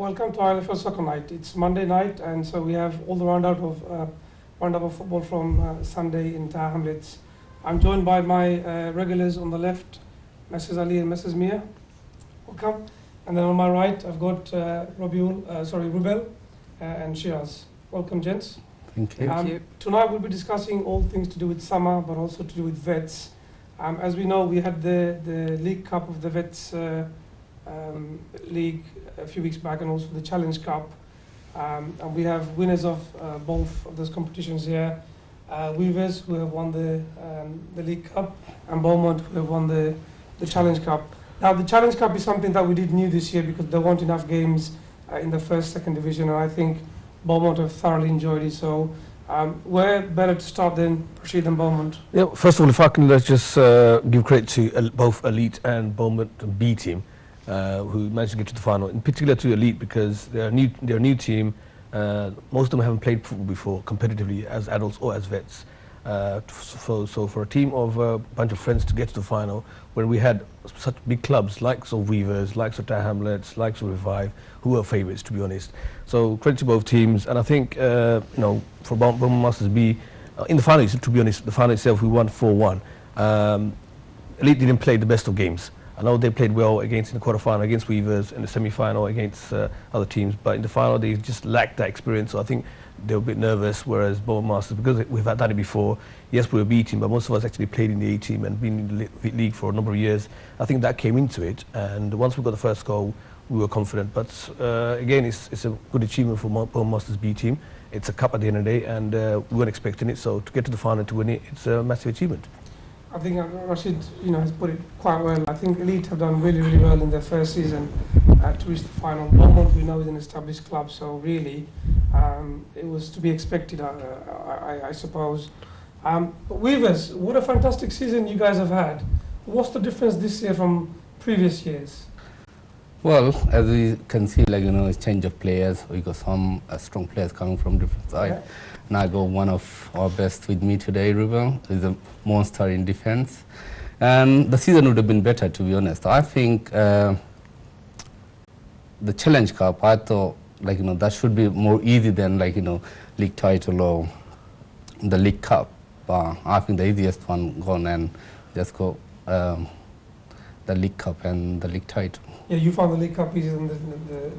welcome to ILFL Soccer Night. It's Monday night, and so we have all the roundup of football from Sunday in Tower Hamlets. I'm joined by my regulars on the left, Mrs. Ali and Mrs. Mia. Welcome. And then on my right, I've got Rubel and Shiraz. Welcome, gents. Thank you. Thank you. Tonight we'll be discussing all things to do with summer, but also to do with vets. As we know, we had the League Cup of the Vets League a few weeks back, and also the Challenge Cup. And we have winners of both of those competitions here. Weavers, who have won the League Cup, and Beaumont, who have won the Challenge Cup. Now, the Challenge Cup is something that we did new this year because there weren't enough games in the first, second division, and I think Beaumont have thoroughly enjoyed it. So, where better to start than Rashid and Beaumont? Yeah, first of all, if I can, let's just give credit to both Elite and Beaumont B team, who managed to get to the final. In particular to Elite, because they're a new team. Most of them haven't played football before competitively as adults or as vets. So for a team of a bunch of friends to get to the final, when we had such big clubs likes of Weavers, likes of Tower Hamlets, likes of Revive, who were favourites, to be honest. So credit to both teams, and I think for Beaumont Masters B, in the final, to be honest, the final itself we won 4-1. Elite didn't play the best of games. I know they played well in the quarter-final against Weavers, in the semi-final against other teams, but in the final they just lacked that experience. So I think they were a bit nervous, whereas Beaumont Masters, because we've done it before, yes, we were a B team, but most of us actually played in the A team and been in the league for a number of years. I think that came into it, and once we got the first goal, we were confident. But again, it's a good achievement for Beaumont Masters B team. It's a cup at the end of the day, and we weren't expecting it, so to get to the final to win it, it's a massive achievement. I think Rashid, has put it quite well. I think Elite have done really, really well in their first season to reach the final. Beaumont, we know, is an established club, so really it was to be expected, I suppose. But Weavers, what a fantastic season you guys have had. What's the difference this year from previous years? Well, as we can see, a change of players. We got some strong players coming from different sides. Yeah. And I got one of our best with me today, Rubel, who's a monster in defense. And the season would have been better, to be honest. I think the Challenge Cup, I thought, that should be more easy than, league title or the League Cup. But I think the easiest one gone and just go the League Cup and the league title. Yeah, you found the League Cup easier than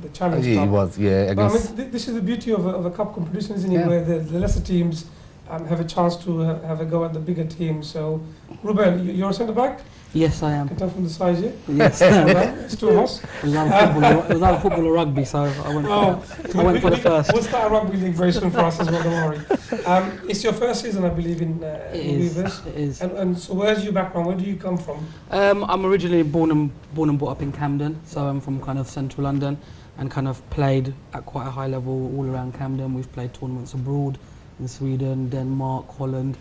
the Challenge Cup. It was, yeah. This is the beauty of a cup competition, isn't it? Yeah. Where the lesser teams have a chance to have a go at the bigger teams. So, Rubel, you're a centre back? Yes, I am. I can tell from the size here. Yes. It's two of us. It was either football or rugby, so I went for the first. We'll start a rugby league very soon for us as well, don't worry. It's your first season, I believe, in Weavers. It is. And so where's your background? Where do you come from? I'm originally born and brought up in Camden, so I'm from kind of central London and kind of played at quite a high level all around Camden. We've played tournaments abroad in Sweden, Denmark, Holland.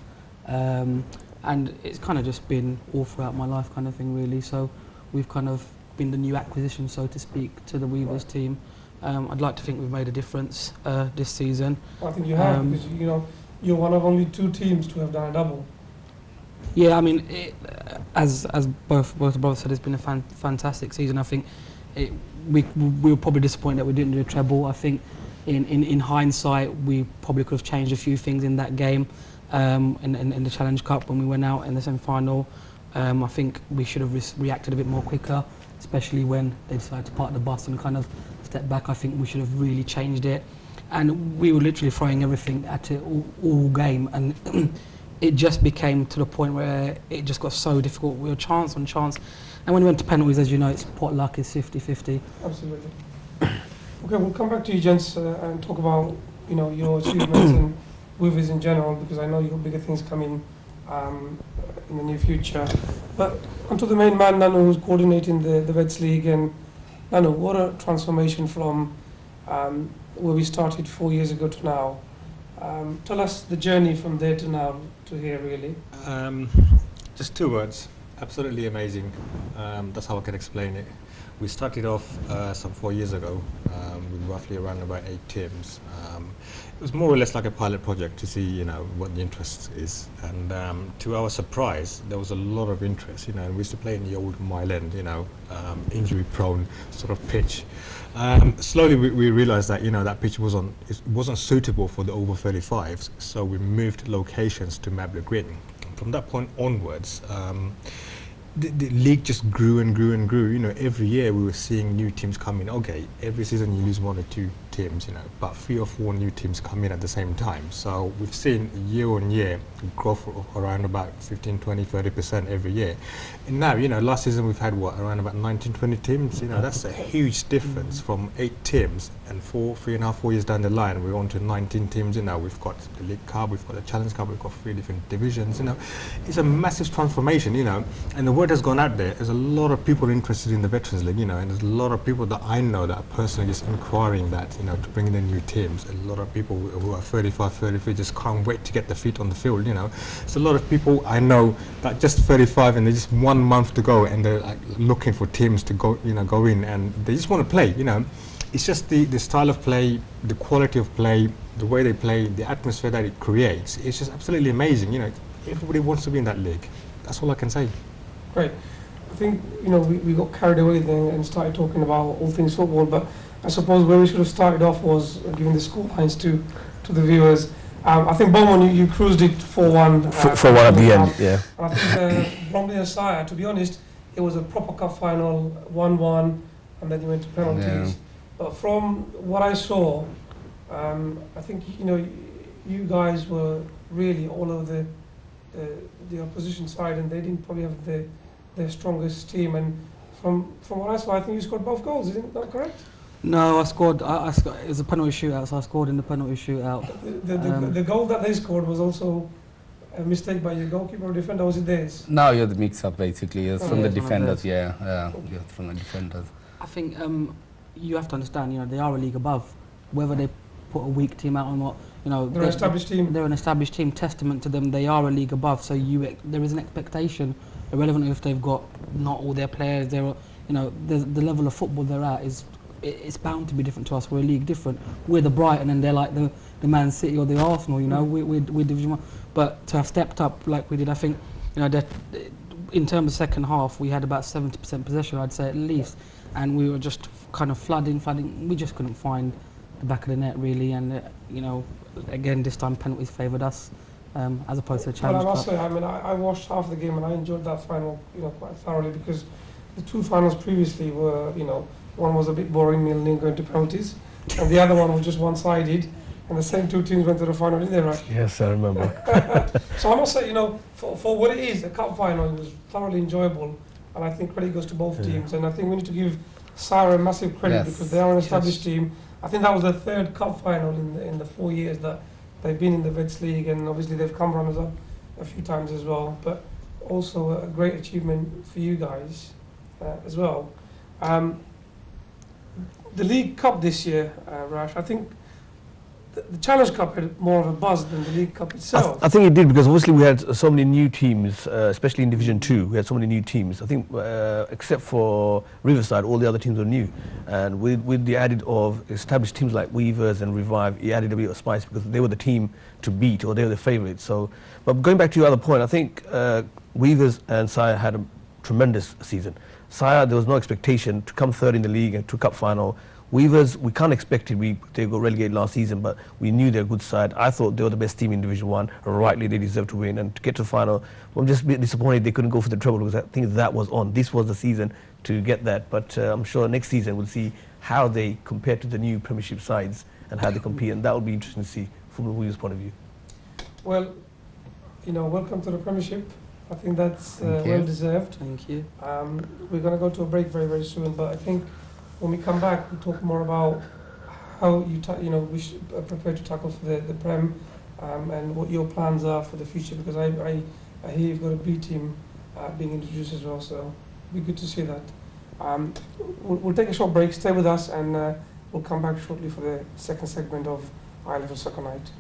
And it's kind of just been all throughout my life kind of thing, really. So we've kind of been the new acquisition, so to speak, to the Weavers team. I'd like to think we've made a difference this season. Well, I think you have, because you're one of only two teams to have done a double. Yeah, I mean, as both the brothers said, it's been a fantastic season. I think we were probably disappointed that we didn't do a treble. I think in hindsight, we probably could have changed a few things in that game. In the Challenge Cup when we went out in the semi-final. I think we should have reacted a bit more quicker, especially when they decided to park the bus and kind of step back. I think we should have really changed it. And we were literally throwing everything at it all game, and it just became to the point where it just got so difficult. We were chance on chance. And when we went to penalties, as you know, it's pot luck is 50-50. Absolutely. Okay, we'll come back to you, gents, and talk about your achievements and Weavers in general, because I know you've got bigger things coming in the near future. But onto the main man, Nanu, who's coordinating the Vets League. And Nanu, what a transformation from where we started 4 years ago to now. Tell us the journey from there to now to here, really. Just two words. Absolutely amazing. That's how I can explain it. We started off some 4 years ago with roughly around about 8 teams. It was more or less like a pilot project to see, what the interest is. And to our surprise, there was a lot of interest. And we used to play in the old Mile End, injury-prone sort of pitch. Slowly we realized that that pitch wasn't suitable for the over 35s, so we moved locations to Mabley Green. From that point onwards, the league just grew and grew and grew. Every year we were seeing new teams come in. Okay, every season you lose 1 or 2 teams, but 3 or 4 new teams come in at the same time. So we've seen year on year growth of around about 15, 20, 30% every year. And now, last season we've had around about 19, 20 teams. That's a huge difference from 8 teams, and 3.5, 4 years down the line we're on to 19 teams. We've got the League Cup, we've got the Challenge Cup, we've got 3 different divisions. It's a massive transformation. And the word has gone out there. There's a lot of people interested in the Veterans League. And there's a lot of people that I know that are personally just inquiring that, to bring in the new teams. A lot of people who are 35, 33 just can't wait to get their feet on the field. It's a lot of people I know that just 35 and they just 1 month to go, and they're like looking for teams to go, go in, and they just want to play. It's just the style of play, the quality of play, the way they play, the atmosphere that it creates. It's just absolutely amazing. Everybody wants to be in that league. That's all I can say. Great. I think, we got carried away then and started talking about all things football, but I suppose where we should have started off was giving the score lines to the viewers. I think Beaumont, you cruised it 4-1. 4-1 at the end, yeah. And I think Bromley and Sire, to be honest, it was a proper cup final, 1-1, and then you went to penalties. Yeah. But from what I saw, I think, you guys were really all over the opposition side, and they didn't probably have their strongest team. And from what I saw, I think you scored both goals. Isn't that correct? No, I scored. It was a penalty shootout, so I scored in the penalty shootout. The goal that they scored was also a mistake by your goalkeeper or defender. Was it theirs? Now you're the mix-up basically. It's from the it's one of defenders, theirs. yeah, from the defenders. I think you have to understand, they are a league above. Whether they put a weak team out or not, They're an established team. They're an established team. Testament to them, they are a league above. So there is an expectation, irrelevant if they've got not all their players. The level of football they're at it's bound to be different to us. We're a league different. We're the Brighton, and they're like the Man City or the Arsenal. We're Division 1. But to have stepped up like we did, I think, that in terms of second half, we had about 70% possession, I'd say at least, and we were just kind of flooding. We just couldn't find the back of the net really, and again this time penalties favoured us as opposed to the Challenge Cup. Well, I must Cup. say, I watched half the game and I enjoyed that final, quite thoroughly, because the 2 finals previously were, one was a bit boring, 0-0 going to penalties, and the other one was just one-sided, and the same 2 teams went to the final, didn't they, right? Yes, I remember. So I must say, for what it is, the cup final, it was thoroughly enjoyable, and I think credit goes to both teams, and I think we need to give Sarah massive credit because they are an established team. I think that was the 3rd cup final in the 4 years that they've been in the Vets League, and obviously they've come runners-up a few times as well, but also a great achievement for you guys as well. The League Cup this year, Rash, I think the Challenge Cup had more of a buzz than the League Cup itself. I think it did, because obviously we had so many new teams, especially in Division 2. We had so many new teams. I think except for Riverside, all the other teams were new. And with the added of established teams like Weavers and Revive, it added a bit of spice because they were the team to beat, or they were the favourites. So, but going back to your other point, I think Weavers and Sire had a tremendous season. Sire, there was no expectation to come 3rd in the league and to cup final. Weavers, we can't expect it. They got relegated last season, but we knew they're a good side. I thought they were the best team in Division 1. Rightly, they deserved to win. And to get to the final, I'm just a bit disappointed they couldn't go for the treble, because I think that was on. This was the season to get that. But I'm sure next season we'll see how they compare to the new Premiership sides and how they compete. And that will be interesting to see from the Weavers' point of view. Well, welcome to the Premiership. I think that's well deserved. Thank you. We're going to go to a break very, very soon, but I think when we come back, we'll talk more about how we should prepare to tackle for the Prem, and what your plans are for the future, because I hear you've got a B team being introduced as well, so it'll be good to see that. We'll take a short break, stay with us, and we'll come back shortly for the second segment of ILFL Soccer Night.